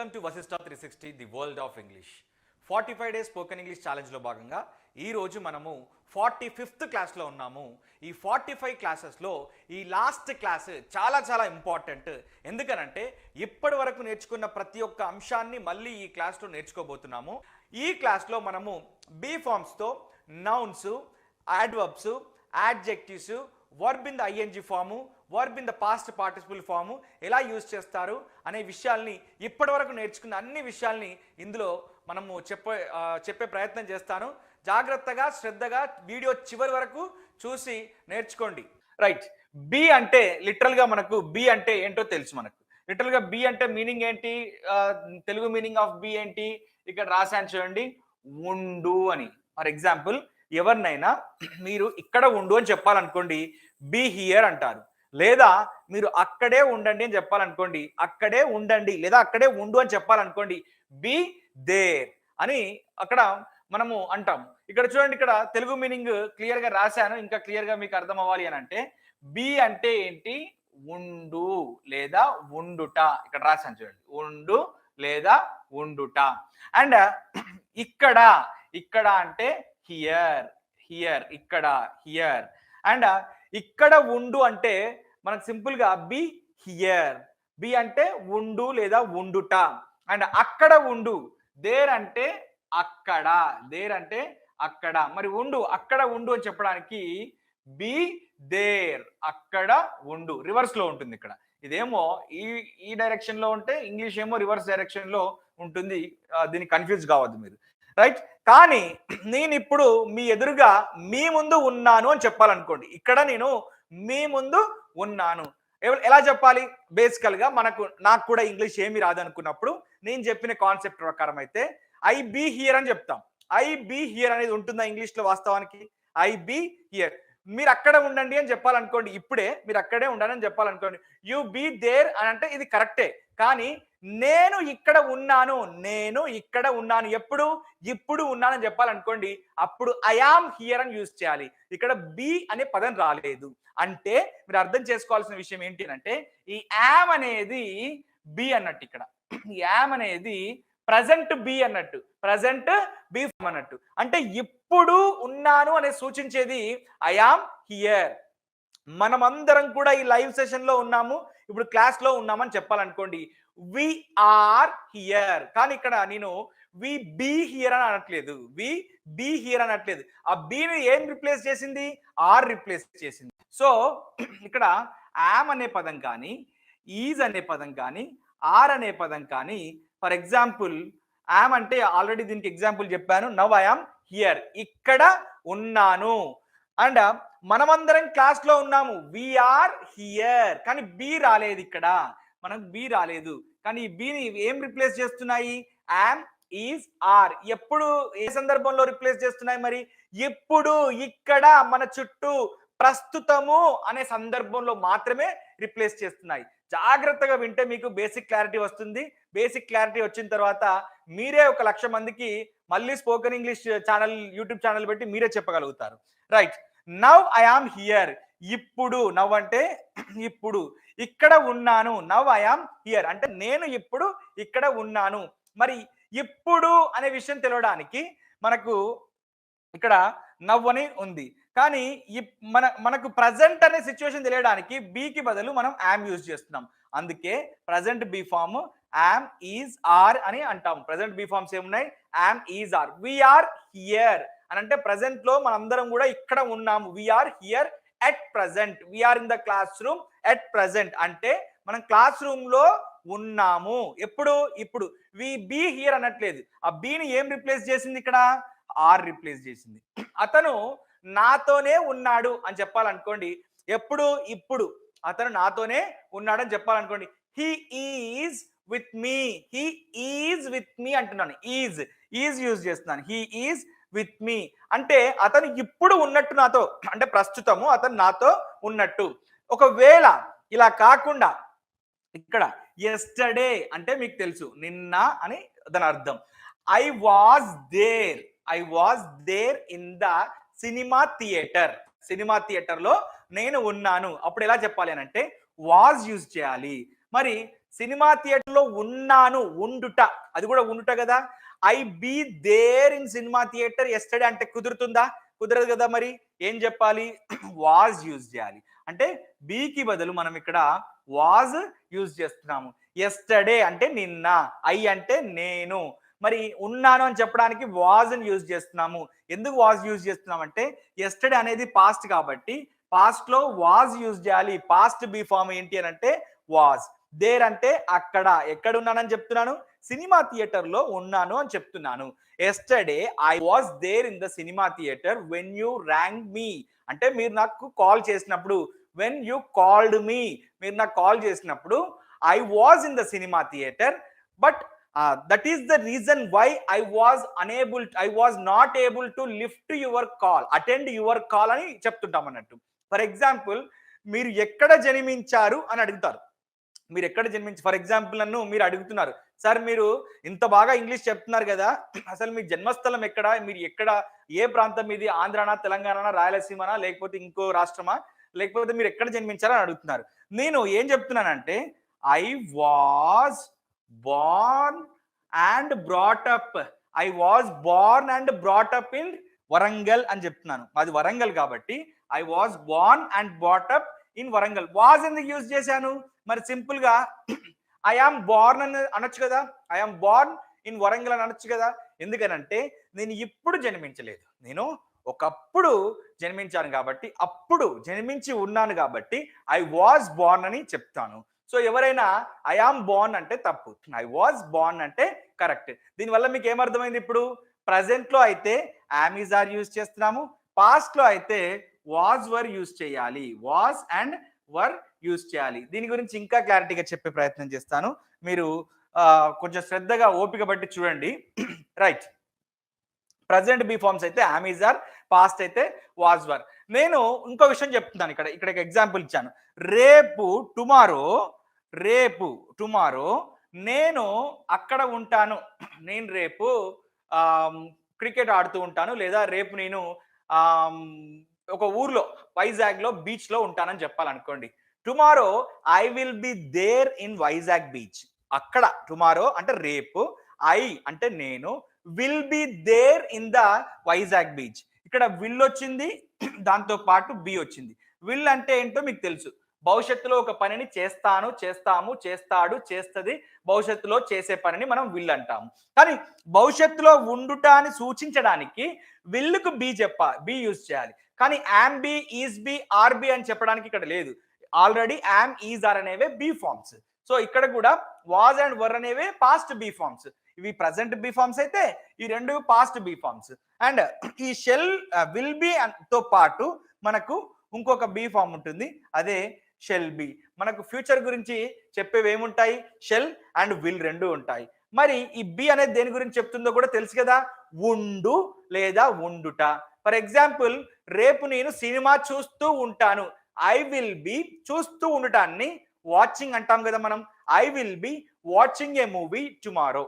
Welcome to Vashishta 360 the world of English 45 days spoken English ఛాలెంజ్లో భాగంగా ఈరోజు మనము 45th క్లాస్లో ఉన్నాము. ఈ 45 క్లాసెస్లో ఈ లాస్ట్ క్లాస్ చాలా ఇంపార్టెంట్. ఎందుకనంటే ఇప్పటి వరకు నేర్చుకున్న ప్రతి ఒక్క అంశాన్ని మళ్ళీ ఈ క్లాస్లో నేర్చుకోబోతున్నాము. ఈ క్లాస్లో మనము బీ ఫార్మ్స్తో nouns, adverbs, adjectives, verb in the ING form, verb in the past participle form ఎలా యూజ్ చేస్తారు అనే విషయాల్ని ఇప్పటి వరకు నేర్చుకున్న అన్ని విషయాల్ని ఇందులో మనము చెప్పే ప్రయత్నం చేస్తాను. జాగ్రత్తగా శ్రద్ధగా వీడియో చివరి వరకు చూసి నేర్చుకోండి. రైట్, బి అంటే లిటరల్గా మనకు బి అంటే ఏంటో తెలుసు. మనకు లిటరల్గా బి అంటే మీనింగ్ ఏంటి, తెలుగు మీనింగ్ ఆఫ్ బి ఏంటి ఇక్కడ రాశాను చూడండి, ఉండు అని. ఫర్ ఎగ్జాంపుల్ ఎవరినైనా మీరు ఇక్కడ ఉండు అని చెప్పాలనుకోండి, బీ హియర్ అంటారు. లేదా మీరు అక్కడే ఉండండి అని చెప్పాలనుకోండి, అక్కడే ఉండండి. లేదా అక్కడే ఉండు అని చెప్పాలనుకోండి, బీ దేర్ అని అక్కడ మనము అంటాం. ఇక్కడ చూడండి, ఇక్కడ తెలుగు మీనింగ్ క్లియర్ గా రాశాను. ఇంకా క్లియర్ గా మీకు అర్థం అవ్వాలి అని అంటే బి అంటే ఏంటి, ఉండు లేదా ఉండుట. ఇక్కడ రాశాను చూడండి, ఉండు లేదా ఉండుట. అండ్ ఇక్కడ ఇక్కడ అంటే హియర్, హియర్ ఇక్కడ హియర్. అండ్ ఇక్కడ ఉండు అంటే మనకు సింపుల్ గా బి హియర్, బి అంటే ఉండు లేదా ఉండుట. అండ్ అక్కడ ఉండు, దేర్ అంటే అక్కడ, దేర్ అంటే అక్కడ. మరి ఉండు, అక్కడ ఉండు అని చెప్పడానికి బి దేర్, అక్కడ ఉండు. రివర్స్ లో ఉంటుంది ఇక్కడ. ఇదేమో ఈ డైరెక్షన్ లో ఉంటే ఇంగ్లీష్ ఏమో రివర్స్ డైరెక్షన్ లో ఉంటుంది. దీన్ని కన్ఫ్యూజ్ కావద్దు మీరు. రైట్, కానీ నేను ఇప్పుడు మీ ఎదురుగా మీ ముందు ఉన్నాను అని చెప్పాలనుకోండి. ఇక్కడ నేను మీ ముందు ఉన్నాను. ఎలా చెప్పాలి? బేసికల్ గా నాకు కూడా ఇంగ్లీష్ ఏమి రాదనుకున్నప్పుడు నేను చెప్పిన కాన్సెప్ట్ ప్రకారం అయితే ఐ బీ హియర్ అని చెప్తాం. ఐ బీ హియర్ అనేది ఉంటుందా ఇంగ్లీష్ లో? వాస్తవానికి ఐ బీ హియర్. మీరు అక్కడ ఉండండి అని చెప్పాలనుకోండి, ఇప్పుడే మీరు అక్కడే ఉండండి అని చెప్పాలనుకోండి, యు బీ దేర్ అని అంటే ఇది కరెక్టే. కానీ నేను ఇక్కడ ఉన్నాను, నేను ఇక్కడ ఉన్నాను, ఎప్పుడు ఇప్పుడు ఉన్నానని చెప్పాలనుకోండి, అప్పుడు ఐ యామ్ హియర్ అని యూజ్ చేయాలి. ఇక్కడ బి అనే పదం రాలేదు. అంటే మీరు అర్థం చేసుకోవాల్సిన విషయం ఏంటి అంటే ఈ యామ్ అనేది బి అన్నట్టు. ఇక్కడ యామ్ అనేది ప్రజెంట్ బి అన్నట్టు, ప్రజెంట్ బి అన్నట్టు. అంటే ఇప్పుడు ఉన్నాను అనే సూచించేది ఐ యామ్ హియర్. మనమందరం కూడా ఈ లైవ్ సెషన్ లో ఉన్నాము, ఇప్పుడు క్లాస్ లో ఉన్నామని చెప్పాలనుకోండి, వి ఆర్ హియర్. కానీ ఇక్కడ నేను వి బీ హియర్ అని అనట్లేదు, వి బీ హియర్ అనట్లేదు. ఆ బీని ఏం రిప్లేస్ చేసింది? ఆర్ రిప్లేస్ చేసింది. సో ఇక్కడ యామ్ అనే పదం కానీ, ఈజ్ అనే పదం కానీ, ఆర్ అనే పదం కానీ, ఫర్ ఎగ్జాంపుల్ యామ్ అంటే ఆల్రెడీ దీనికి ఎగ్జాంపుల్ చెప్పాను, నవ్ ఐ యామ్ హియర్, ఇక్కడ ఉన్నాను. అండ్ మనమందరం క్లాస్ లో ఉన్నాము, వీఆర్ హియర్. కానీ బి రాలేదు, ఇక్కడ మనకు బి రాలేదు. కానీ ఈ బిని ఏం రిప్లేస్ చేస్తున్నాయి? Am, is, are. ఎప్పుడు ఏ సందర్భంలో రిప్లేస్ చేస్తున్నాయి? మరి ఇప్పుడు, ఇక్కడ, మన చుట్టూ, ప్రస్తుతము అనే సందర్భంలో మాత్రమే రిప్లేస్ చేస్తున్నాయి. జాగ్రత్తగా వింటే మీకు బేసిక్ క్లారిటీ వస్తుంది. బేసిక్ క్లారిటీ వచ్చిన తర్వాత మీరే 1,00,000 మందికి మళ్ళీ spoken English channel, YouTube channel పెట్టి మీరే చెప్పగలుగుతారు. Right, now I am here, ఇప్పుడు. నవ్ అంటే ఇప్పుడు. ఇక్కడ ఉన్నాను, నవ్ ఐ యామ్ హియర్ అంటే నేను ఇప్పుడు ఇక్కడ ఉన్నాను. మరి ఇప్పుడు అనే విషయం తెలవడానికి మనకు ఇక్కడ నవ్ అని ఉంది. కానీ మనకు ప్రజెంట్ అనే సిచ్యువేషన్ తెలియడానికి బీకి బదులు మనం యామ్ యూజ్ చేస్తున్నాం. అందుకే present be form am, is, are అని అంటాం. ప్రజెంట్ బీ ఫార్మ్స్ ఏమున్నాయి? Am, is, are. We are here అని అంటే ప్రజెంట్ లో మనందరం కూడా ఇక్కడ ఉన్నాము. We are here at present, we are in the classroom at present అంటే మనం క్లాస్ రూమ్ లో ఉన్నాము. ఎప్పుడు? ఇప్పుడు. వి బీ హియర్ అనట్లేదు. ఆ బీని ఏం రిప్లేస్ చేసింది? ఇక్కడ ఆర్ రిప్లేస్ చేసింది. అతను నాతోనే ఉన్నాడు అని చెప్పాలనుకోండి, ఎప్పుడు? ఇప్పుడు. అతను నాతోనే ఉన్నాడు అని చెప్పాలనుకోండి, he is with me, he is with me అంటున్నాను. ఈజ్ యూజ్ చేస్తున్నాను. హీ ఈజ్ విత్ మీ అంటే అతను ఇప్పుడు ఉన్నట్టు నాతో, అంటే ప్రస్తుతము అతను నాతో ఉన్నట్టు. ఒకవేళ ఇలా కాకుండా ఇక్కడ ఎస్టర్డే అంటే మీకు తెలుసు నిన్న అని దాని అర్థం. I was there in the cinema theatre, cinema theatre లో నేను ఉన్నాను. అప్పుడు ఎలా చెప్పాలి అని అంటే వాజ్ యూజ్ చేయాలి. మరి సినిమా థియేటర్లో ఉన్నాను, ఉండుట, అది కూడా ఉండుట కదా. I be there in cinema theatre yesterday అంటే కుదురుతుందా? కుదరదు కదా. మరి ఏం చెప్పాలి? వాజ్ యూజ్ చేయాలి. అంటే బీకి బదులు మనం ఇక్కడ వాజ్ యూజ్ చేస్తున్నాము. ఎస్టర్డే అంటే నిన్న, ఐ అంటే నేను, మరి ఉన్నాను అని చెప్పడానికి వాజ్ అని యూజ్ చేస్తున్నాము. ఎందుకు వాజ్ యూజ్ చేస్తున్నాం అంటే ఎస్టర్డే అనేది పాస్ట్ కాబట్టి పాస్ట్ లో వాజ్ యూజ్ చేయాలి. పాస్ట్ బీ ఫామ్ ఏంటి అని అంటే వాజ్. దేర్ అంటే అక్కడ, ఎక్కడ ఉన్నానని చెప్తున్నాను, సినిమా థియేటర్ లో ఉన్నాను అని చెప్తున్నాను. Yesterday I was there in the cinema theatre when you rang me, అంటే మీరు నాకు కాల్ చేసినప్పుడు, వెన్ యూ కాల్డ్ మీ, మీరు నాకు కాల్ చేసినప్పుడు I was in the cinema theatre, but that is the reason why I was not able to lift your call, attend your call అని చెప్తుంటాం అన్నట్టు. ఫర్ ఎగ్జాంపుల్, మీరు ఎక్కడ జన్మించారు అని అడుగుతారు. మీరు ఎక్కడ జన్మించి, ఫర్ ఎగ్జాంపుల్ నన్ను మీరు అడుగుతున్నారు, సార్ మీరు ఇంత బాగా ఇంగ్లీష్ చెప్తున్నారు కదా, అసలు మీ జన్మస్థలం ఎక్కడ, మీరు ఎక్కడ, ఏ ప్రాంతం మీది, ఆంధ్రానా, తెలంగాణ, రాయలసీమనా, లేకపోతే ఇంకో రాష్ట్రమా, లేకపోతే మీరు ఎక్కడ జన్మించారని అడుగుతున్నారు. నేను ఏం చెప్తున్నానంటే I was born and brought up, I was born and brought up in Warangal అని చెప్తున్నాను. అది వరంగల్ కాబట్టి I was born and brought up in Warangal. Was ఎందుకు యూజ్ చేశాను? మరి సింపుల్ గా ఐ ఆమ్ బోర్న్ అని అనొచ్చు కదా, I am born in Warangal అని అనొచ్చు కదా. ఎందుకనంటే నేను ఇప్పుడు జన్మించలేదు, నేను ఒకప్పుడు జన్మించాను కాబట్టి, అప్పుడు జన్మించి ఉన్నాను కాబట్టి ఐ వాజ్ బోర్న్ అని చెప్తాను. సో ఎవరైనా ఐ ఆమ్ బోర్న్ అంటే తప్పు, ఐ వాజ్ బోర్న్ అంటే కరెక్ట్. దీనివల్ల మీకు ఏమర్థమైంది? ఇప్పుడు ప్రజెంట్ లో అయితే యామ్ ఈజ్ ఆర్ యూజ్ చేస్తున్నాము, పాస్ట్ లో అయితే వాజ్ వర్ యూజ్ చేయాలి, వాజ్ అండ్ వర్ యూజ్ చేయాలి. దీని గురించి ఇంకా క్లారిటీగా చెప్పే ప్రయత్నం చేస్తాను, మీరు కొంచెం శ్రద్ధగా ఓపిక బట్టి చూడండి. రైట్, ప్రజెంట్ బీ ఫార్మ్స్ అయితే యామ్ ఈజ్ ఆర్, పాస్ట్ అయితే వాజ్ వర్. నేను ఇంకో విషయం చెప్తున్నాను, ఇక్కడ ఎగ్జాంపుల్ ఇచ్చాను. రేపు టుమారో నేను అక్కడ ఉంటాను, నేను రేపు క్రికెట్ ఆడుతూ ఉంటాను, లేదా రేపు నేను ఒక ఊర్లో వైజాగ్ లో బీచ్ లో ఉంటానని చెప్పాలనుకోండి. Tomorrow I will be there in Vizag beach. అక్కడ టుమారో అంటే రేపు, ఐ అంటే నేను, will be there in the Vizag beach. ఇక్కడ విల్ వచ్చింది, దాంతో పాటు బి వచ్చింది. విల్ అంటే ఏంటో మీకు తెలుసు, భవిష్యత్తులో ఒక పనిని చేస్తాను, చేస్తాము, చేస్తాడు, చేస్తుంది, భవిష్యత్తులో చేసే పనిని మనం విల్ అంటాము. కానీ భవిష్యత్తులో ఉండుట అని సూచించడానికి విల్లుకు బి యూజ్ చేయాలి. కానీ am be, is be, are be అని చెప్పడానికి ఇక్కడ లేదు. ఆల్రెడీ యామ్, ఈజ్, ఆర్ అనేవే బి ఫార్మ్స్. సో ఇక్కడ కూడా వాజ్ అండ్ వర్ అనేవే పాస్ట్ బి ఫార్మ్స్. ఇవి ప్రజెంట్ బి ఫార్మ్స్ అయితే ఈ రెండు పాస్ట్ బి ఫార్మ్స్. అండ్ ఈ షెల్, విల్ బి తో పాటు మనకు ఇంకొక బి ఫార్మ్ ఉంటుంది, అదే షెల్ బి. మనకు ఫ్యూచర్ గురించి చెప్పేవి ఏముంటాయి? షెల్ అండ్ విల్ రెండు ఉంటాయి. మరి ఈ బి అనేది దేని గురించి చెప్తుందో కూడా తెలుసు కదా, ఉండు లేదా ఉండుట. ఫర్ ఎగ్జాంపుల్, రేపు నేను సినిమా చూస్తూ ఉంటాను, ఐ విల్ బి, చూస్తూ ఉండటాన్ని వాచింగ్ అంటాం కదా మనం, I will be watching a movie tomorrow.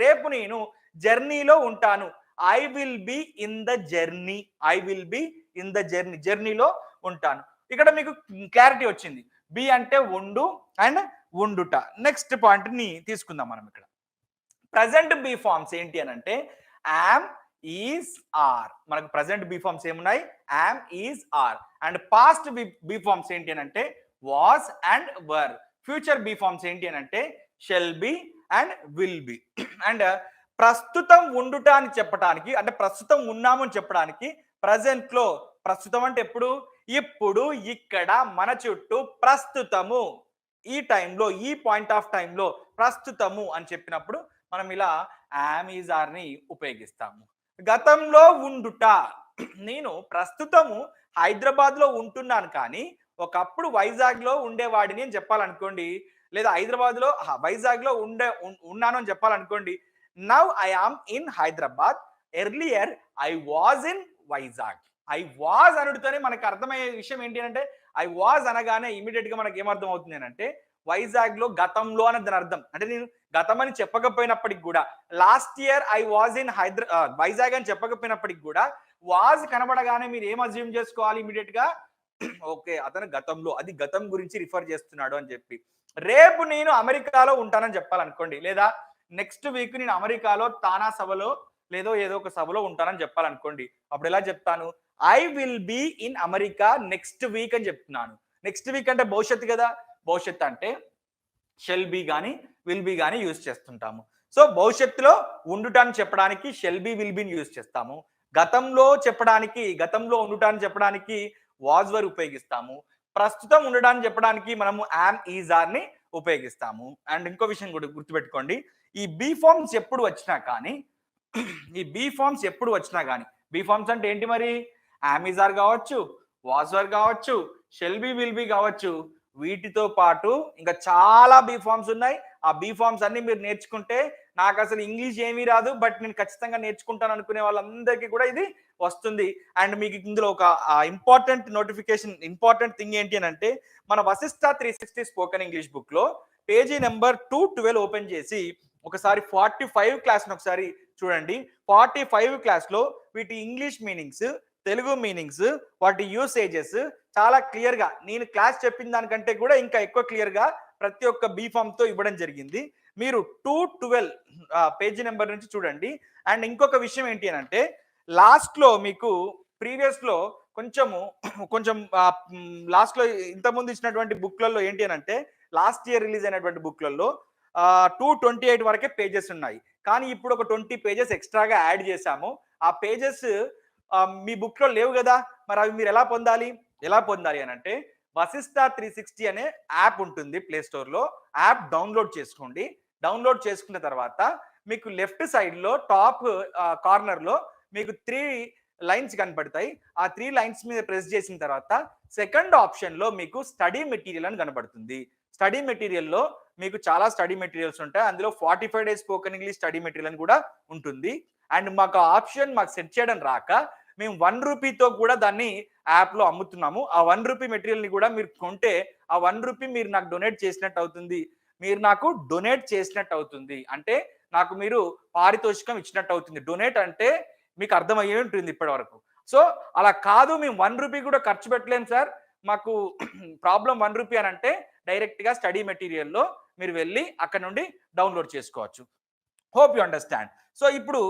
రేపు నేను జర్నీలో ఉంటాను, I will be in the journey, I will be in the journey, జర్నీలో ఉంటాను. ఇక్కడ మీకు క్లారిటీ వచ్చింది, బి అంటే ఉండు అండ్ ఉండుట. నెక్స్ట్ పాయింట్ ని తీసుకుందాం మనం. ఇక్కడ ప్రజెంట్ బి ఫార్మ్స్ ఏంటి అని అంటే యామ్, ఈజ్, ఆర్. మనకు ప్రజెంట్ బి ఫార్మ్స్ ఏమున్నాయి? Am, is, are. And past be forms ఏంటి అని అంటే was and were. Future be forms ఏంటి అని అంటే shall be and will be. And ప్రస్తుతం ఉండుట అని చెప్పడానికి, అంటే ప్రస్తుతం ఉన్నాము అని చెప్పడానికి ప్రజెంట్ లో, ప్రస్తుతం అంటే ఎప్పుడు? ఇప్పుడు, ఇక్కడ, మన చుట్టూ, ప్రస్తుతము, ఈ టైంలో, ఈ పాయింట్ ఆఫ్ టైంలో ప్రస్తుతము అని చెప్పినప్పుడు మనం ఇలా యామ్, ఈజ్, ఆర్ ని ఉపయోగిస్తాము. గతంలో ఉండుట, నేను ప్రస్తుతము హైదరాబాద్ లో ఉంటున్నాను కానీ ఒకప్పుడు వైజాగ్ లో ఉండేవాడిని అని చెప్పాలనుకోండి, లేదా హైదరాబాద్ లో వైజాగ్ లో ఉన్నాను అని చెప్పాలనుకోండి. Now I am in Hyderabad, earlier I was in Vizag. I was అనుడితోనే మనకు అర్థమయ్యే విషయం ఏంటి అంటే, ఐ వాజ్ అనగానే ఇమీడియట్ గా మనకి ఏమర్థం అవుతుంది అంటే వైజాగ్ లో గతంలో అనేది దాని అర్థం. అంటే నేను గతం అని చెప్పకపోయినప్పటికి కూడా, last year I was in Vizag అని చెప్పకపోయినప్పటికి కూడా వాజ్ కనబడగానే మీరు ఏం అజ్యూమ్ చేసుకోవాలి ఇమీడియట్ గా? ఓకే, అతను గతంలో, అది గతం గురించి రిఫర్ చేస్తున్నాడు అని చెప్పి. రేపు నేను అమెరికాలో ఉంటానని చెప్పాలనుకోండి, లేదా నెక్స్ట్ వీక్ నేను అమెరికాలో తానా సభలో లేదో ఏదో ఒక సభలో ఉంటానని చెప్పాలనుకోండి. అప్పుడు ఎలా చెప్తాను? I will be in America next week అని చెప్తున్నాను. నెక్స్ట్ వీక్ అంటే భవిష్యత్తు కదా. భవిష్యత్తు అంటే షెల్ బీ గాని విల్ బీ గాని యూజ్ చేస్తుంటాము. సో భవిష్యత్తులో ఉండుటాన్ని చెప్పడానికి షెల్ బీ విల్ బీని యూజ్ చేస్తాము. గతంలో చెప్పడానికి, గతంలో ఉండుటాన్ని చెప్పడానికి వాజ్ వర్ ఉపయోగిస్తాము. ప్రస్తుతం ఉండడాన్ని చెప్పడానికి మనము యామ్ ఈజ్ ఆర్ ని ఉపయోగిస్తాము. అండ్ ఇంకో విషయం కూడా గుర్తుపెట్టుకోండి, ఈ బీ ఫార్మ్స్ ఎప్పుడు వచ్చినా కానీ ఈ బీ ఫార్మ్స్ ఎప్పుడు వచ్చినా కానీ, బీ ఫార్మ్స్ అంటే ఏంటి మరి? యామ్ ఈజ్ ఆర్ కావచ్చు, వాజ్ వర్ కావచ్చు, షెల్ బీ విల్ బీ కావచ్చు. వీటితో పాటు ఇంకా చాలా బీ ఫార్మ్స్ ఉన్నాయి. ఆ బీ ఫార్మ్స్ అన్ని మీరు నేర్చుకుంటే నాకు అసలు ఇంగ్లీష్ ఏమీ రాదు, బట్ నేను ఖచ్చితంగా నేర్చుకుంటాను అనుకునే వాళ్ళందరికీ కూడా ఇది వస్తుంది. అండ్ మీకు ఇందులో ఒక ఇంపార్టెంట్ నోటిఫికేషన్, ఇంపార్టెంట్ థింగ్ ఏంటి అని అంటే, మన వశిష్ట 360 స్పోకెన్ ఇంగ్లీష్ బుక్ లో పేజీ నెంబర్ 212 ఓపెన్ చేసి ఒకసారి 45 క్లాస్ ఒకసారి చూడండి. 45 క్లాస్ లో వీటి ఇంగ్లీష్ మీనింగ్స్, తెలుగు మీనింగ్స్, వాటి యూసేజెస్ చాలా క్లియర్ గా, నేను క్లాస్ చెప్పిన దానికంటే కూడా ఇంకా ఎక్కువ క్లియర్ గా ప్రతి ఒక్క బీ ఫామ్ తో ఇవ్వడం జరిగింది. మీరు 212 పేజీ నెంబర్ నుంచి చూడండి. అండ్ ఇంకొక విషయం ఏంటి అని అంటే, లాస్ట్ లో మీకు ప్రీవియస్ లో కొంచెం లాస్ట్ లో ఇంతకుముందు ఇచ్చినటువంటి బుక్లలో ఏంటి అని అంటే, లాస్ట్ ఇయర్ రిలీజ్ అయినటువంటి బుక్లలో 228 వరకే పేజెస్ ఉన్నాయి. కానీ ఇప్పుడు ఒక 20 పేజెస్ ఎక్స్ట్రాగా యాడ్ చేశాము. ఆ పేజెస్ మీ బుక్ లో లేవు కదా, మరి అవి మీరు ఎలా పొందాలి అని అంటే, వశిష్ట 360 అనే యాప్ ఉంటుంది ప్లే స్టోర్ లో. యాప్ డౌన్లోడ్ చేసుకోండి. డౌన్లోడ్ చేసుకున్న తర్వాత మీకు లెఫ్ట్ సైడ్ లో టాప్ కార్నర్ లో మీకు 3 లైన్స్ కనపడతాయి. ఆ 3 లైన్స్ మీద ప్రెస్ చేసిన తర్వాత సెకండ్ ఆప్షన్ లో మీకు స్టడీ మెటీరియల్ అని కనబడుతుంది. స్టడీ మెటీరియల్లో మీకు చాలా స్టడీ మెటీరియల్స్ ఉంటాయి. అందులో 45 days spoken English study material అని కూడా ఉంటుంది. అండ్ మాకు ఆప్షన్ సెట్ చేయడం రాక మేము 1 రూపీతో కూడా దాన్ని యాప్ లో అమ్ముతున్నాము. ఆ 1 రూపీ మెటీరియల్ ని కూడా మీరు కొంటే ఆ 1 రూపీ మీరు నాకు డొనేట్ చేసినట్టు అవుతుంది. అంటే నాకు మీరు పారితోషికం ఇచ్చినట్టు అవుతుంది. డొనేట్ అంటే మీకు అర్థమయ్యే ఉంటుంది ఇప్పటి వరకు. సో అలా కాదు, మేము 1 రూపీ కూడా ఖర్చు పెట్టలేము సార్, మాకు ప్రాబ్లం 1 రూపీ అని అంటే, డైరెక్ట్ గా స్టడీ మెటీరియల్లో మీరు వెళ్ళి అక్కడ నుండి డౌన్లోడ్ చేసుకోవచ్చు. Hope you understand. సో ఇప్పుడు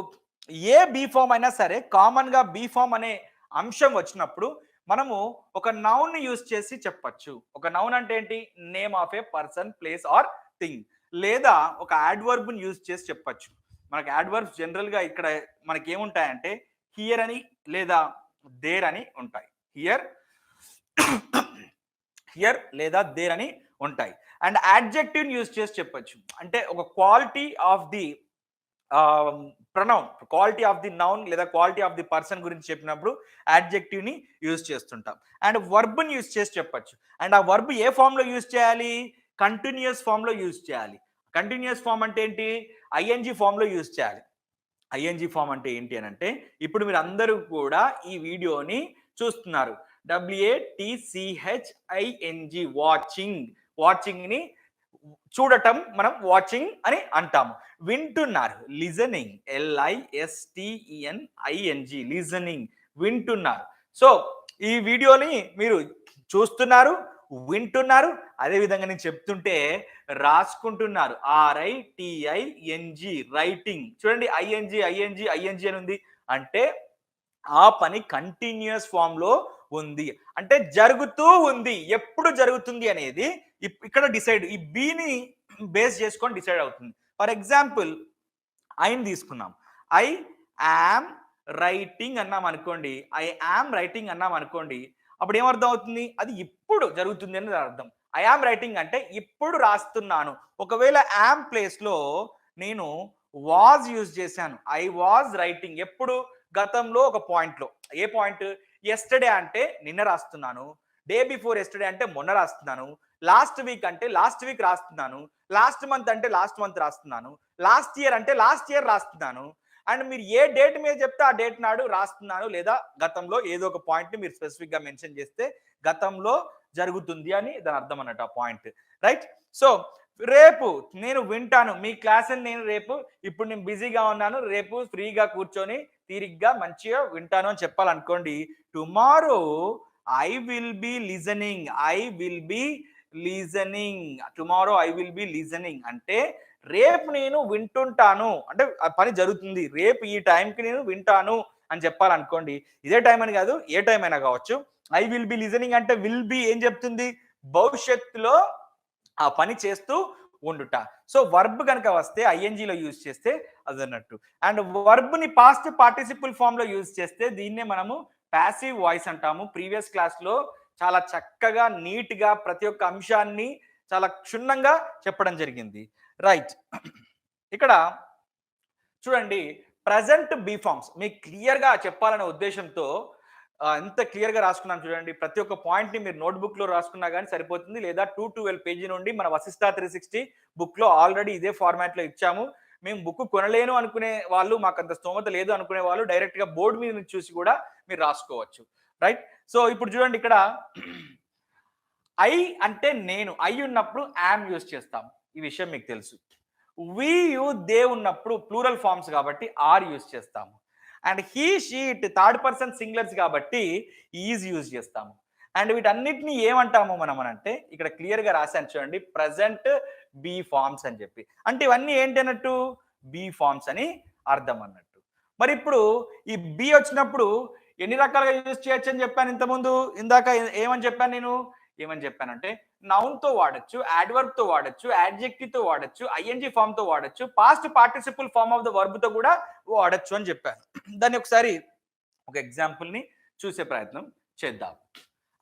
ఏ బీ ఫామ్ అయినా సరే కామన్ గా బీ ఫామ్ అనే అంశం వచ్చినప్పుడు మనము ఒక నౌన్ ని యూజ్ చేసి చెప్పచ్చు. ఒక నౌన్ అంటే ఏంటి? Name of a person, place or thing. లేదా ఒక యాడ్వర్బ్ ని యూజ్ చేసి చెప్పచ్చు. మనకి యాడ్వర్బ్స్ జనరల్ గా ఇక్కడ మనకి ఏముంటాయంటే హియర్ అని లేదా దేర్ అని ఉంటాయి. హియర్ లేదా దేర్ అని ఉంటాయి. అండ్ యాడ్జెక్టివ్ యూజ్ చేసి చెప్పచ్చు. అంటే ఒక quality of the pronoun, quality of the noun లేదా క్వాలిటీ ఆఫ్ ది పర్సన్ గురించి చెప్పినప్పుడు యాడ్జెక్టివ్ ని యూజ్ చేస్తుంటాం. అండ్ వర్బ్ ని యూజ్ చేసి చెప్పచ్చు. అండ్ ఆ వర్బ్ ఏ ఫామ్ లో యూజ్ చేయాలి? కంటిన్యూస్ ఫామ్ లో యూజ్ చేయాలి. కంటిన్యూస్ ఫామ్ అంటే ఏంటి? ఐఎన్జి ఫామ్ లో యూజ్ చేయాలి. ఐఎన్జి ఫామ్ అంటే ఏంటి అని అంటే, ఇప్పుడు మీరు అందరూ కూడా ఈ వీడియోని చూస్తున్నారు. WATCHING, వాచింగ్ ని చూడటం మనం వాచింగ్ అని అంటాము. వింటున్నారు, లిజనింగ్, LISTENING, లిజనింగ్, వింటున్నారు. సో ఈ వీడియోని మీరు చూస్తున్నారు, వింటున్నారు, అదే విధంగా నేను చెప్తుంటే రాసుకుంటున్నారు. RITING, writing. చూడండి, ఐఎన్జి అని ఉంది అంటే ఆ పని కంటిన్యూస్ ఫామ్ లో ఉంది, అంటే జరుగుతూ ఉంది. ఎప్పుడు జరుగుతుంది అనేది ఇక్కడ డిసైడ్, ఈ బిని బేస్ చేసుకొని డిసైడ్ అవుతుంది. ఫర్ ఎగ్జాంపుల్ ఐని తీసుకున్నాం. ఐ యామ్ రైటింగ్ అన్నాం అనుకోండి, అప్పుడు ఏమర్థం అవుతుంది? అది ఇప్పుడు జరుగుతుంది అనేది అర్థం. ఐ యామ్ రైటింగ్ అంటే ఇప్పుడు రాస్తున్నాను. ఒకవేళ యామ్ ప్లేస్ లో నేను వాజ్ యూజ్ చేశాను, ఐ వాజ్ రైటింగ్, ఎప్పుడు? గతంలో ఒక పాయింట్ లో. ఏ పాయింట్? ఎస్టర్డే అంటే నిన్న రాస్తున్నాను, డే బిఫోర్ ఎస్టర్డే అంటే మొన్న రాస్తున్నాను, లాస్ట్ వీక్ అంటే లాస్ట్ వీక్ రాస్తున్నాను, లాస్ట్ మంత్ అంటే లాస్ట్ మంత్ రాస్తున్నాను, లాస్ట్ ఇయర్ అంటే లాస్ట్ ఇయర్ రాస్తున్నాను. అండ్ మీరు ఏ డేట్ మీద చెప్తే ఆ డేట్ నాడు రాస్తున్నాను, లేదా గతంలో ఏదో ఒక పాయింట్ ని మీరు స్పెసిఫిక్ గా మెన్షన్ చేస్తే గతంలో జరుగుతుంది అని దాని అర్థం అన్నట్టు ఆ పాయింట్. రైట్? సో రేపు నేను వింటాను మీ క్లాస్ అని, నేను రేపు, ఇప్పుడు నేను బిజీగా ఉన్నాను, రేపు ఫ్రీగా కూర్చొని తీరిగ్గా మంచిగా వింటాను అని చెప్పాలనుకోండి. Tomorrow I will be listening, I will be listening. Tomorrow I will be listening అంటే రేపు నేను వింటుంటాను, అంటే ఆ పని జరుగుతుంది, రేపు ఈ టైంకి నేను వింటాను అని చెప్పాలనుకోండి. ఇదే టైం అని కాదు, ఏ టైం అయినా కావచ్చు. ఐ విల్ బి లిజనింగ్ అంటే విల్ బి ఏం చెప్తుంది, భవిష్యత్తులో ఆ పని చేస్తూ ఉండుట. సో వర్బ్ కనుక వస్తే ఐఎన్జిలో యూజ్ చేస్తే అది అన్నట్టు. అండ్ వర్బ్ని పాస్ట్ పార్టిసిపుల్ ఫామ్ లో యూజ్ చేస్తే దీన్నే మనము ప్యాసివ్ వాయిస్ అంటాము. ప్రీవియస్ క్లాస్లో చాలా చక్కగా నీట్గా ప్రతి ఒక్క అంశాన్ని చాలా క్షుణ్ణంగా చెప్పడం జరిగింది. రైట్, ఇక్కడ చూడండి ప్రజెంట్ బీ ఫార్మ్స్ మీకు క్లియర్గా చెప్పాలనే ఉద్దేశంతో ఎంత క్లియర్గా రాసుకున్నాను చూడండి. ప్రతి ఒక్క పాయింట్ని మీరు నోట్బుక్లో రాసుకున్నా కానీ సరిపోతుంది, లేదా 212 పేజీ నుండి మన వశిష్ట 360 బుక్లో ఆల్రెడీ ఇదే ఫార్మాట్లో ఇచ్చాము. మేము బుక్ కొనలేను అనుకునే వాళ్ళు, మాకు అంత స్తోమత లేదు అనుకునే వాళ్ళు డైరెక్ట్గా బోర్డు మీద నుంచి చూసి కూడా మీరు రాసుకోవచ్చు. రైట్, సో ఇప్పుడు చూడండి ఇక్కడ ఐ అంటే నేను, ఐ ఉన్నప్పుడు యామ్ యూజ్ చేస్తాము, ఈ విషయం మీకు తెలుసు. వి యు దే ఉన్నప్పుడు ప్లూరల్ ఫార్మ్స్ కాబట్టి ఆర్ యూజ్ చేస్తాము. And he she it third person singulars కాబట్టి ఈజ్ యూజ్ చేస్తాము. అండ్ వీటన్నిటిని ఏమంటాము మనం అంటే ఇక్కడ క్లియర్గా రాశాను చూడండి, ప్రజెంట్ బీ ఫార్మ్స్ అని చెప్పి. అంటే ఇవన్నీ ఏంటి అన్నట్టు, బీ ఫార్మ్స్ అని అర్థం అన్నట్టు. మరి ఇప్పుడు ఈ బీ వచ్చినప్పుడు ఎన్ని రకాలుగా యూజ్ చేయొచ్చు అని చెప్పాను ఇంతకుముందు. ఇందాక ఏమని చెప్పాను నేను, ఏమని చెప్పానంటే నౌన్ తో వాడచ్చు, యాడ్వర్బ్ తో వాడచ్చు, యాడ్జెక్టివ్ తో వాడచ్చు, ఐఎన్జి ఫామ్ తో వాడచ్చు, past participle form of the verb తో కూడా వాడచ్చు అని చెప్పాను. దాన్ని ఒకసారి ఒక ఎగ్జాంపుల్ ని చూసే ప్రయత్నం చేద్దాం.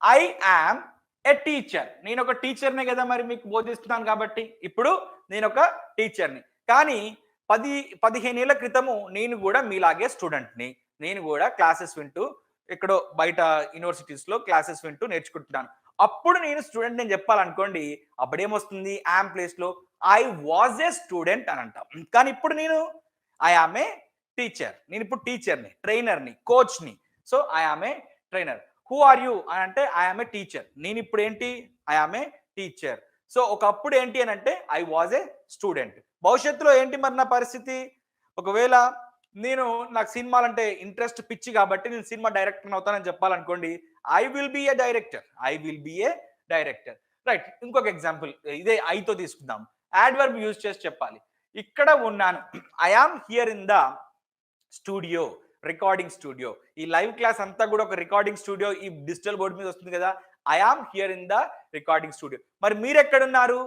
ఐ యామ్ ఎ టీచర్, నేను ఒక టీచర్నే కదా మరి మీకు బోధిస్తున్నాను కాబట్టి. ఇప్పుడు నేను ఒక టీచర్ని, కానీ 10-15 ఏళ్ల క్రితము నేను కూడా మీలాగే స్టూడెంట్ని. నేను కూడా క్లాసెస్ వింటూ ఎక్కడో బయట యూనివర్సిటీస్లో క్లాసెస్ వింటూ నేర్చుకుంటున్నాను. అప్పుడు నేను స్టూడెంట్ నేను చెప్పాలనుకోండి, అప్పుడేమొస్తుంది, యామ్ ప్లేస్లో ఐ వాజ్ ఏ స్టూడెంట్ అని అంటాం. కానీ ఇప్పుడు నేను ఐ ఆమ్ ఏ టీచర్, నేను ఇప్పుడు టీచర్ని, ట్రైనర్ని, కోచ్ని. So I am a trainer. Who are you అని అంటే ఐ ఆమ్ ఏ టీచర్, నేను ఇప్పుడు ఏంటి, I am a teacher. So ఒకప్పుడు ఏంటి అని అంటే ఐ వాజ్ ఏ స్టూడెంట్. భవిష్యత్తులో ఏంటి మరి నా పరిస్థితి, ఒకవేళ నాకు సినిమాలంటే ఇంట్రెస్ట్ పిచ్చి కాబట్టి నేను సినిమా డైరెక్టర్ అవుతానని చెప్పాలనుకోండి, I will be a director, I will be a director. Right, ఇంకొక ఎగ్జాంపుల్ ఇదే ఐతో తీసుకుందాం. యాడ్వర్బ్ యూజ్ చేసి చెప్పాలి. ఇక్కడ ఉన్నాను, I am here in the studio, recording studio. ఈ లైవ్ క్లాస్ అంతా కూడా ఒక రికార్డింగ్ స్టూడియో ఈ డిజిటల్ బోర్డు మీద వస్తుంది కదా. I am here in the recording studio. మరి మీరు ఎక్కడున్నారు,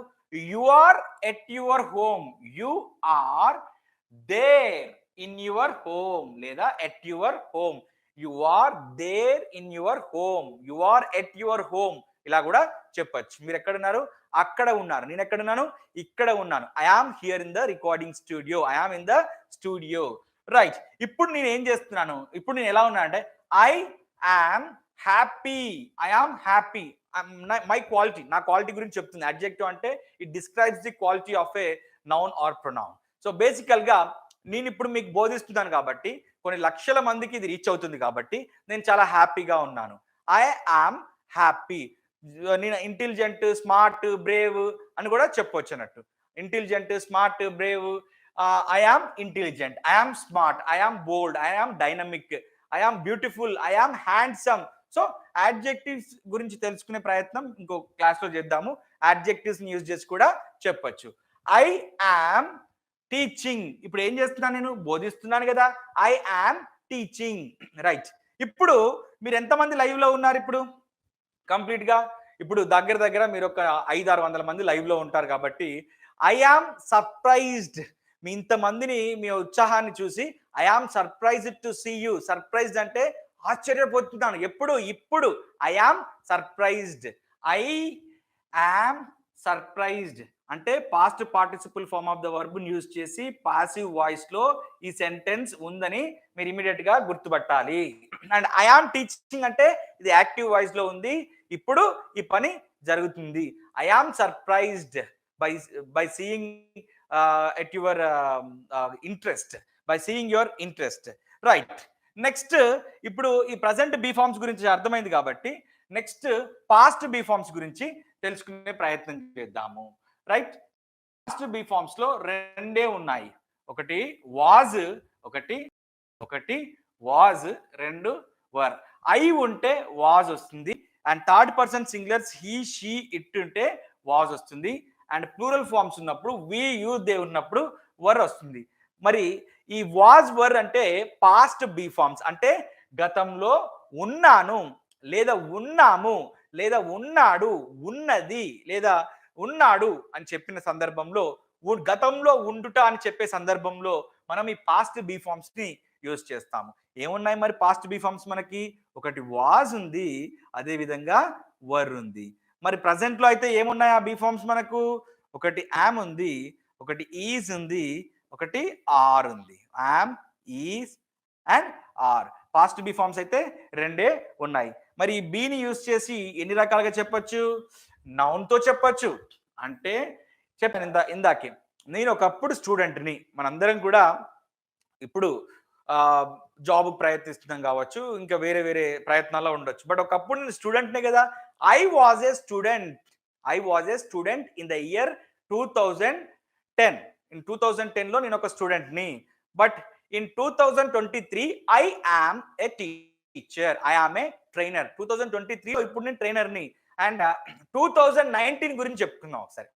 you are at your home, you are there in your home లేదా at your home. You are there in your home, you are at your home, ఇలా కూడా చెప్పచ్చు. మీరు ఎక్కడున్నారు, అక్కడ ఉన్నారు. నేను ఎక్కడున్నాను, ఇక్కడ ఉన్నాను. I am here in the recording studio, I am in the studio. Right, ఇప్పుడు నేను ఏం చేస్తున్నాను, ఇప్పుడు నేను ఎలా ఉన్నా అంటే I am happy, I am happy. My quality, నా క్వాలిటీ గురించి చెప్తుంది. అడ్జెక్టివ్ అంటే it describes the quality of a noun or pronoun. So బేసికల్గా నేను ఇప్పుడు మీకు బోధిస్తున్నాను కాబట్టి కొన్ని లక్షల మందికి ఇది రీచ్ అవుతుంది కాబట్టి నేను చాలా హ్యాపీగా ఉన్నాను. I am happy. నేను ఇంటెలిజెంట్, స్మార్ట్, బ్రేవ్ అని కూడా చెప్పవచ్చు అన్నట్టు. Intelligent, smart, brave. I am intelligent, I am smart, I am bold, I am dynamic, I am beautiful, I am handsome. So adjectives గురించి తెలుసుకునే ప్రయత్నం ఇంకో క్లాస్లో చేద్దాము. యాడ్జెక్టివ్స్ యూజ్ చేసి కూడా చెప్పచ్చు. ఐ ఆమ్ టీచింగ్, ఇప్పుడు ఏం చేస్తున్నాను, నేను బోధిస్తున్నాను కదా. I am teaching. రైట్, ఇప్పుడు మీరు ఎంతమంది లైవ్లో ఉన్నారు ఇప్పుడు కంప్లీట్గా? ఇప్పుడు దగ్గర మీరు ఒక 500-600 మంది లైవ్లో ఉంటారు కాబట్టి ఐ ఆమ్ సర్ప్రైజ్డ్. మీ ఇంతమందిని, మీ ఉత్సాహాన్ని చూసి I am surprised to see you. Surprised అంటే ఆశ్చర్యపోతున్నాను. ఇప్పుడు I am surprised. I am surprised అంటే past participle form of the verb use చేసి పాసివ్ వాయిస్ లో ఈ సెంటెన్స్ ఉందని మీరు ఇమీడియట్ గా గుర్తుపట్టాలి. అండ్ ఐ ఆమ్ టీచింగ్ అంటే ఇది యాక్టివ్ వాయిస్ లో ఉంది, ఇప్పుడు ఈ పని జరుగుతుంది. I am surprised by seeing at your interest, by seeing your interest. Right, next ఇప్పుడు ఈ ప్రజెంట్ బీ ఫార్మ్స్ గురించి అర్థమైంది కాబట్టి నెక్స్ట్ పాస్ట్ బీ ఫార్మ్స్ గురించి తెలుసుకునే ప్రయత్నం చేద్దాము. రైట్, పాస్ట్ బీ ఫార్మ్స్ లో రెండే ఉన్నాయి, ఒకటి వాజ్, ఒకటి వాజ్, రెండు వర్. ఐ ఉంటే వాజ్ వస్తుంది, and third person singulars he, she, it ఉంటే వాజ్ వస్తుంది. అండ్ ప్లూరల్ ఫార్మ్స్ ఉన్నప్పుడు వి యూ దే ఉన్నప్పుడు వర్ వస్తుంది. మరి ఈ వాజ్ వర్ అంటే పాస్ట్ బీ ఫార్మ్స్, అంటే గతంలో ఉన్నాను లేదా ఉన్నాము లేదా ఉన్నాడు ఉన్నది లేదా ఉన్నాడు అని చెప్పిన సందర్భంలో, గతంలో ఉండుట అని చెప్పే సందర్భంలో మనం ఈ పాస్ట్ బీ ఫార్మ్స్ ని యూజ్ చేస్తాము. ఏమున్నాయి మరి పాస్ట్ బీ ఫార్మ్స్ మనకి? ఒకటి వాజ్ ఉంది, అదే విధంగా వర్ ఉంది. మరి ప్రజెంట్ లో అయితే ఏమున్నాయి ఆ బీ ఫార్మ్స్ మనకు? ఒకటి యామ్ ఉంది, ఒకటి ఈజ్ ఉంది, ఒకటి ఆర్ ఉంది. Am, is and are. Past be forms అయితే రెండే ఉన్నాయి. మరి ఈ బీని యూజ్ చేసి ఎన్ని రకాలుగా చెప్పొచ్చు? నౌన్ తో చెప్పొచ్చు. అంటే చెప్పాను ఇందాకే, నేను ఒకప్పుడు స్టూడెంట్ని, మనందరం కూడా ఇప్పుడు జాబ్ ప్రయత్నిస్తున్నాం కావచ్చు, ఇంకా వేరే వేరే ప్రయత్నాల్లో ఉండొచ్చు. బట్ ఒకప్పుడు నేను స్టూడెంట్నే కదా. I was a student in the year 2010. In 2010లో నేను ఒక స్టూడెంట్ని. But in 2023 I am a teacher, I am a trainer. 2023లో ఇప్పుడు నేను ట్రైనర్ని. అండ్ 2019 గురించి చెప్పుకుందాం ఒకసారి,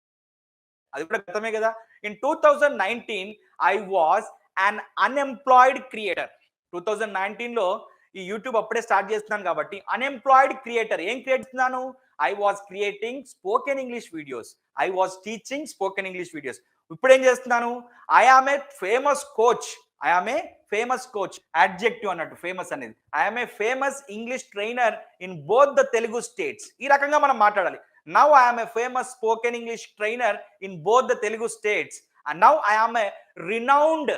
అది కూడా గతమే కదా. In 2019 I was un unemployed creator. 2019లో ఈ యూట్యూబ్ అప్పుడే స్టార్ట్ చేస్తున్నాను కాబట్టి అన్ఎంప్లాయిడ్ క్రియేటర్. ఏం క్రియేట్ చేస్తున్నాను? I was creating spoken English videos, I was teaching spoken English videos. ఇప్పుడు ఏం చేస్తున్నాను? I am a famous coach, I am a famous coach, adjective అన్నట్టు ఫేమస్ అనేది. I am a famous English trainer in both the Telugu states. ఈ రకంగా మనం మాట్లాడాలి. Now I am a famous spoken English trainer in both the Telugu states. And now I am a renowned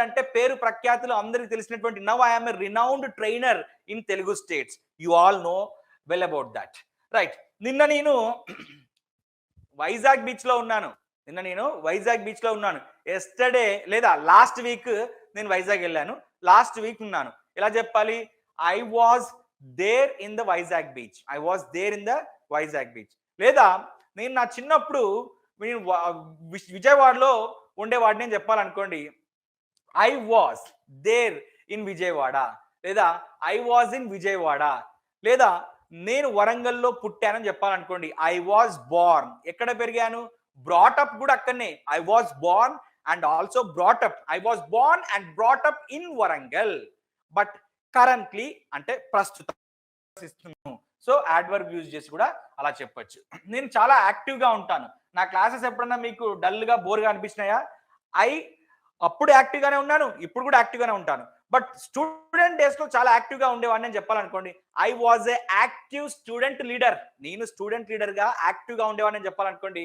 అంటే పేరు ప్రఖ్యాతులు అందరికీ తెలిసినటువంటి, now I am a renowned trainer in Telugu states. You all know well about that, right? నిన్న నేను Vizag beach లో ఉన్నాను. Yesterday లేదా లాస్ట్ వీక్ నేను వైజాగ్ వెళ్ళాను. లాస్ట్ వీక్ ఉన్నాను. ఎలా చెప్పాలి? I was there in the Vizag beach, I was there in the Vizag beach. లేదా నేను నా చిన్నప్పుడు నేను విజయవాడలో ఉండేవాడిని అని చెప్పాలనుకోండి, I was there in Vijayawada, లేదా ఐ వాజ్ ఇన్ విజయవాడ. లేదా నేను వరంగల్లో పుట్టానని చెప్పాలనుకోండి, ఐ వాజ్ బోర్న్. ఎక్కడ పెరిగాను? బ్రాటప్ కూడా అక్కడనే. I was born and also brought up. I was born and brought up in Warangal. But currently అంటే ప్రస్తుతం. సో యాడ్వర్బ్ యూజ్ చేసి కూడా అలా చెప్పొచ్చు. నేను చాలా యాక్టివ్గా ఉంటాను. నా క్లాసెస్ ఎప్పుడన్నా మీకు డల్గా బోర్గా అనిపించినాయా? అప్పుడు యాక్టివ్గానే ఉన్నాను, ఇప్పుడు కూడా యాక్టివ్గానే ఉంటాను. బట్ స్టూడెంట్ డేస్లో చాలా యాక్టివ్గా ఉండేవాడిని అని చెప్పాలనుకోండి, I was a active student leader. నేను స్టూడెంట్ లీడర్గా యాక్టివ్గా ఉండేవాడిని అని చెప్పాలనుకోండి,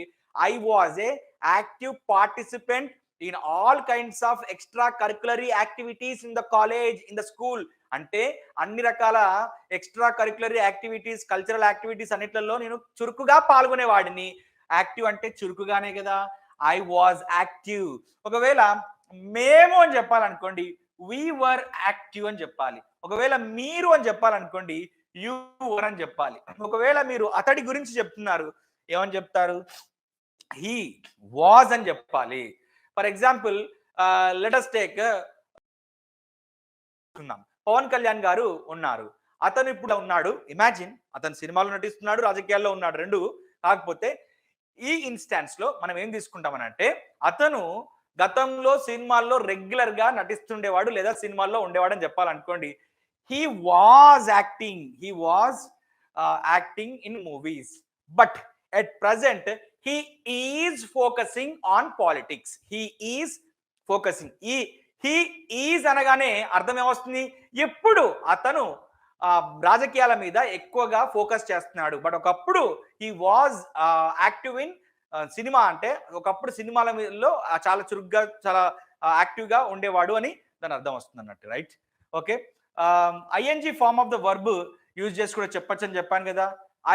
I was a active participant in all kinds of extra curricularly activities in the college, in the school. అంటే అన్ని రకాల extra curricularly activities, cultural activities అన్నిట్లలో నేను చురుకుగా పాల్గొనేవాడిని. యాక్టివ్ అంటే చురుకుగానే కదా. I was active. ఒకవేళ మేము అని చెప్పాలనుకోండి, we were యాక్టివ్ అని చెప్పాలి. ఒకవేళ మీరు అని చెప్పాలనుకోండి, you were అని చెప్పాలి. ఒకవేళ మీరు అతడి గురించి చెప్తున్నారు, ఏమని చెప్తారు? he was అని చెప్పాలి. For example let us take Pavan Kalyan గారు ఉన్నారు. అతను ఇప్పుడు ఉన్నాడు. ఇమాజిన్, అతను సినిమాలో నటిస్తున్నాడు, రాజకీయాల్లో ఉన్నాడు, రెండు. కాకపోతే ఈ ఇన్స్టాన్స్ లో మనం ఏం తీసుకుంటామనంటే, అతను గతంలో సినిమాల్లో రెగ్యులర్ గా నటిస్తుండేవాడు లేదా సినిమాల్లో ఉండేవాడు అని చెప్పాలనుకోండి, he was acting in movies. But at present he is focusing on politics. He is అనగానే అర్థం ఏమొస్తుంది? ఎప్పుడు అతను రాజకీయాల మీద ఎక్కువగా ఫోకస్ చేస్తున్నాడు. బట్ ఒకప్పుడు he was active in cinema. అంటే ఒకప్పుడు సినిమాలలో చాలా చురుగ్గా, చాలా యాక్టివ్గా ఉండేవాడు అని దాని అర్థం వస్తుంది అన్నట్టు, right? Okay. ING form of the verb use చేసి కూడా చెప్పొచ్చు అని చెప్పాను కదా.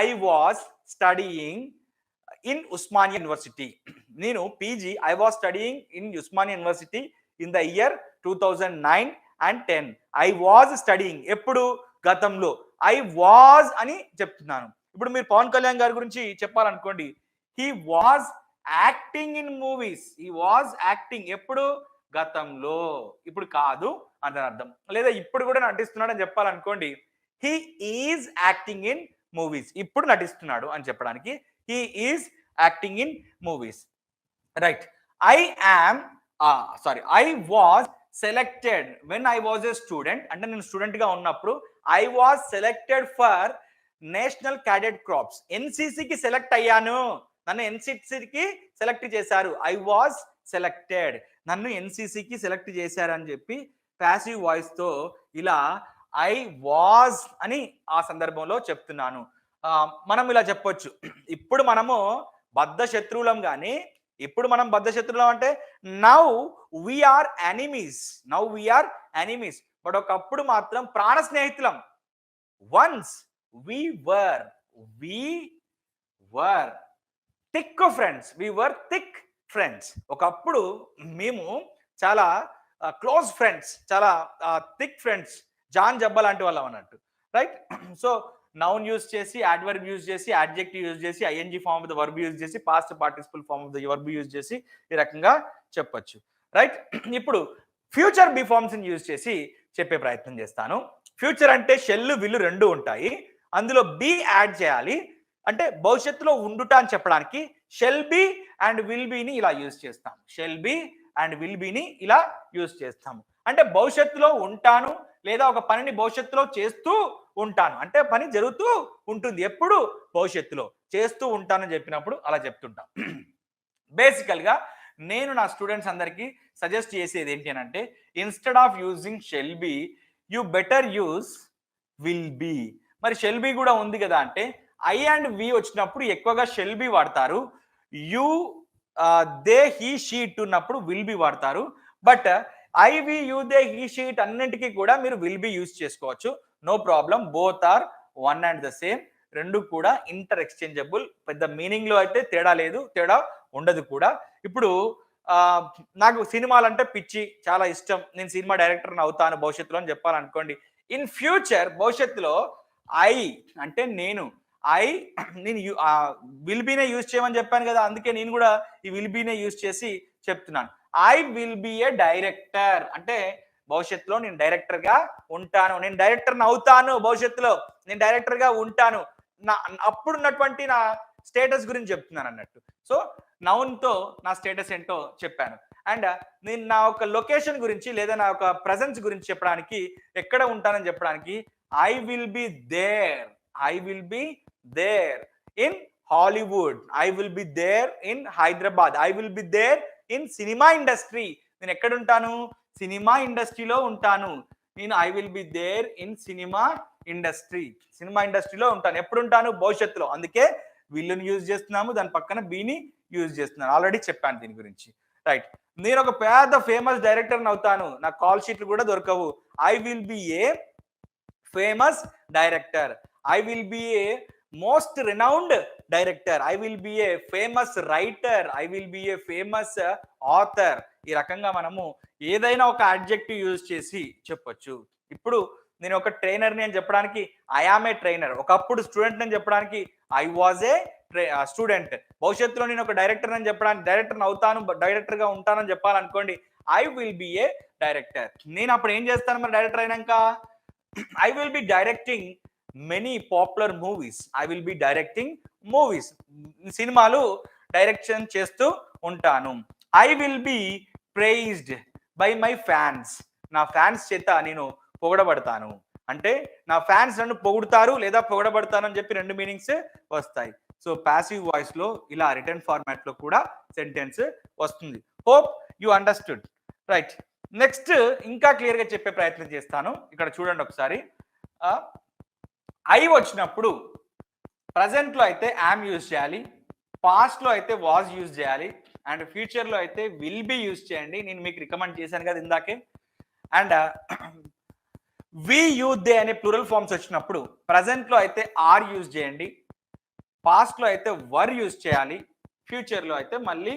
I was studying in Osmania university. నేను PG, I was studying in Osmania university in the year 2009 and 10. I was studying ఎప్పుడు? గతంలో. ఐ వాజ్ అని చెప్తున్నాను. ఇప్పుడు మీరు పవన్ కళ్యాణ్ గారి గురించి చెప్పాలనుకోండి, he was acting in movies. He was acting ఎప్పుడు? గతంలో, ఇప్పుడు కాదు అని అర్థం. లేదా ఇప్పుడు కూడా నటిస్తున్నాడు అని చెప్పాలనుకోండి, he is acting in movies. ఇప్పుడు నటిస్తున్నాడు అని చెప్పడానికి he is acting in movies. Right. I was selected when I was a student, అంటే నేను స్టూడెంట్ గా ఉన్నప్పుడు I was selected for national cadet corps. ఎన్సిసికి సెలెక్ట్ అయ్యాను, నన్ను ఎన్సిసికి సెలెక్ట్ చేశారు. ఐ వాజ్ సెలెక్టెడ్, నన్ను ఎన్సిసికి సెలెక్ట్ చేశారు అని చెప్పి ప్యాసివ్ వాయిస్ తో ఇలా ఐ వాజ్ అని ఆ సందర్భంలో చెప్తున్నాను. మనం ఇలా చెప్పొచ్చు, ఇప్పుడు మనము బద్ధ శత్రువులం కానీ, ఇప్పుడు మనం బద్ధ శత్రువులం అంటే నౌ వీఆర్ ఎనిమీస్, బట్ ఒకప్పుడు మాత్రం ప్రాణ స్నేహితులం. Once we were thick friends. ఒకప్పుడు మేము చాలా క్లోజ్ ఫ్రెండ్స్, చాలా థిక్ ఫ్రెండ్స్, జాన్ జబ్బ లాంటి వాళ్ళం అన్నట్టు. రైట్. సో నౌన్ యూజ్ చేసి, అడ్వర్బ్ యూజ్ చేసి, అడ్జెక్టివ్ యూజ్ చేసి, ING form of the verb use చేసి, past participle form of the verb use చేసి ఈ రకంగా చెప్పొచ్చు. రైట్. ఇప్పుడు ఫ్యూచర్ బి ఫార్మ్స్ ని యూజ్ చేసి చెప్పే ప్రయత్నం చేస్తాను. ఫ్యూచర్ అంటే షెల్ విల్ రెండు ఉంటాయి, అందులో బి యాడ్ చేయాలి. అంటే భవిష్యత్తులో ఉండుట అని చెప్పడానికి షెల్ బి అండ్ విల్ బిని ఇలా యూజ్ చేస్తాం. షెల్ బి అండ్ విల్ బిని ఇలా యూజ్ చేస్తాము. అంటే భవిష్యత్తులో ఉంటాను లేదా ఒక పనిని భవిష్యత్తులో చేస్తూ ఉంటాను, అంటే పని జరుగుతూ ఉంటుంది, ఎప్పుడు భవిష్యత్తులో చేస్తూ ఉంటానని చెప్పినప్పుడు అలా చెప్తుంటాం. బేసికల్ గా నేను నా స్టూడెంట్స్ అందరికీ సజెస్ట్ చేసేది ఏంటి అని అంటే, instead of using shall be you better use will be. మరి షెల్ బి కూడా ఉంది కదా అంటే, ఐ అండ్ వి వచ్చినప్పుడు ఎక్కువగా షెల్ బి వాడతారు. యు, దే, హీ, షీట్ ఉన్నప్పుడు విల్ బి వాడతారు. But I, we, you, they, he, she అన్నింటికి కూడా మీరు విల్ బి యూజ్ చేసుకోవచ్చు. No problem, both are one and the same. రెండు కూడా ఇంటర్ ఎక్స్చేంజబుల్. పెద్ద మీనింగ్ లో అయితే తేడా లేదు, తేడా ఉండదు కూడా. ఇప్పుడు నాకు సినిమాలు అంటే పిచ్చి, చాలా ఇష్టం, నేను సినిమా డైరెక్టర్ అవుతాను భవిష్యత్తులో అని చెప్పాలనుకోండి. ఇన్ ఫ్యూచర్, భవిష్యత్తులో ఐ అంటే నేను విల్ బీనే యూజ్ చేయమని చెప్పాను కదా, అందుకే నేను కూడా ఈ విల్ బీనే యూజ్ చేసి చెప్తున్నాను. I will be a director అంటే భవిష్యత్తులో నేను డైరెక్టర్ గా ఉంటాను, నేను డైరెక్టర్ అవుతాను, భవిష్యత్తులో నేను డైరెక్టర్ గా ఉంటాను. అప్పుడున్నటువంటి నా స్టేటస్ గురించి చెప్తున్నాను అన్నట్టు. సో నౌన్ తో నా స్టేటస్ ఏంటో చెప్పాను. అండ్ నేను నా ఒక లొకేషన్ గురించి లేదా నా ఒక ప్రెజెన్స్ గురించి చెప్పడానికి, ఎక్కడ ఉంటానని చెప్పడానికి I will be there in Hollywood, I will be there in Hyderabad, I will be there in cinema industry. నేను ఎక్కడ ఉంటాను? సినిమా ఇండస్ట్రీలో ఉంటాను. నేను I will be there in cinema industry, cinema ఇండస్ట్రీలో ఉంటాను. ఎప్పుడు ఉంటాను? భవిష్యత్తులో. అందుకే విల్లుని యూజ్ చేస్తున్నాము, దాని పక్కన బీని యూజ్ చేస్తున్నాను. ఆల్రెడీ చెప్పాను దీని గురించి. రైట్. నేను ఒక పెద్ద ఫేమస్ డైరెక్టర్ అవుతాను, నాకు కాల్ షీట్లు కూడా దొరకవు. I will be a famous director, I will be a most renowned director, I will be a famous writer, I will be a famous author. ఈ రకంగా మనము ఏదైనా ఒక అడ్జెక్టివ్ యూజ్ చేసి చెప్పొచ్చు. ఇప్పుడు నేను ఒక ట్రైనర్ని అని చెప్పడానికి ఐ ఆమ్ ఏ ట్రైనర్, ఒకప్పుడు స్టూడెంట్ అని చెప్పడానికి ఐ వాజ్ ఏ స్టూడెంట్. భవిష్యత్తులో నేను ఒక డైరెక్టర్ అని చెప్పడానికి డైరెక్టర్ అవుతాను, డైరెక్టర్ గా ఉంటానని చెప్పాలనుకోండి I will be a director. నేను అప్పుడు ఏం చేస్తాను మరి డైరెక్టర్ అయినాక? I will be directing many popular movies, I will be directing movies, సినిమాలు డైరెక్షన్ చేస్తూ ఉంటాను. I will be praised by my fans, నా ఫ్యాన్స్ చేత నేను పొగడబడతాను. అంటే నా ఫ్యాన్స్ నన్ను పొగుడుతారు లేదా పొగడబడతాను అని చెప్పి రెండు మీనింగ్స్ వస్తాయి. సో ప్యాసివ్ వాయిస్ లో ఇలా రిటర్న్ ఫార్మాట్ లో కూడా సెంటెన్స్ వస్తుంది. Hope you understood. Right. Next ఇంకా క్లియర్ గా చెప్పే ప్రయత్నం చేస్తాను. ఇక్కడ చూడండి ఒకసారి. ఐ వచ్చినప్పుడు ప్రజెంట్ లో అయితే యామ్ యూజ్ చేయాలి, పాస్ట్ లో అయితే వాజ్ యూజ్ చేయాలి, అండ్ ఫ్యూచర్ లో అయితే విల్ బి యూజ్ చేయండి. నేను మీకు రికమెండ్ చేశాను కదా ఇందాకే. అండ్ వి, యూ, దే అనే ప్లూరల్ ఫార్మ్స్ వచ్చినప్పుడు ప్రజెంట్ లో అయితే ఆర్ యూజ్ చేయండి, పాస్ట్ లో అయితే వర్ యూజ్ చేయాలి, ఫ్యూచర్ లో అయితే మళ్ళీ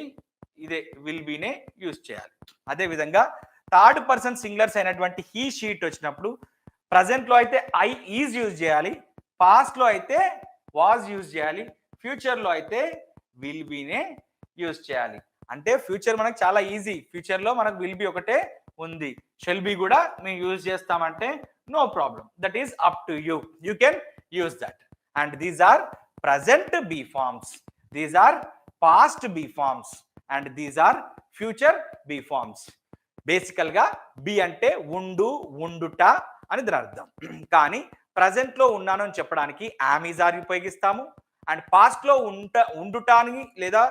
ఇదే విల్ బీనే యూజ్ చేయాలి. అదే విధంగా థర్డ్ పర్సన్ సింగులర్స్ అయినటువంటి హీ, షీట్ వచ్చినప్పుడు ప్రజెంట్ లో అయితే ఐ ఈజ్ యూజ్ చేయాలి, పాస్ట్ లో అయితే వాజ్ యూజ్ చేయాలి, ఫ్యూచర్ లో అయితే విల్ బీనే యూజ్ చేయాలి. అంటే ఫ్యూచర్ మనకు చాలా ఈజీ, ఫ్యూచర్ లో మనకు విల్ బి ఒకటే ఉంది, షెల్ బి కూడా మేము యూజ్ చేస్తామంటే no problem, that is up to you, you can use that. And these are present be forms, these are past be forms and these are future be forms. బేసికల్గా be అంటే ఉండు, ఉండుట అని దాని అర్థం. కానీ ప్రజెంట్లో ఉన్నాను అని చెప్పడానికి యామ్ ఈజ్ ఆర్ ఉపయోగిస్తాము. అండ్ పాస్ట్లో ఉండుటానికి లేదా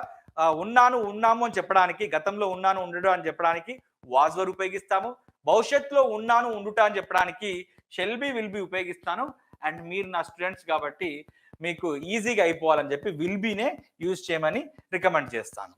ఉన్నాను, ఉన్నాము అని చెప్పడానికి, గతంలో ఉన్నాను, ఉండడం అని చెప్పడానికి వాజ్ వర్ ఉపయోగిస్తాము. భవిష్యత్తులో ఉన్నాను, ఉండుట అని చెప్పడానికి షెల్ బి, విల్ బి ఉపయోగిస్తాను. అండ్ మీరు నా స్టూడెంట్స్ కాబట్టి మీకు ఈజీగా అయిపోవాలని చెప్పి విల్ బీనే యూజ్ చేయమని రికమెండ్ చేస్తాను.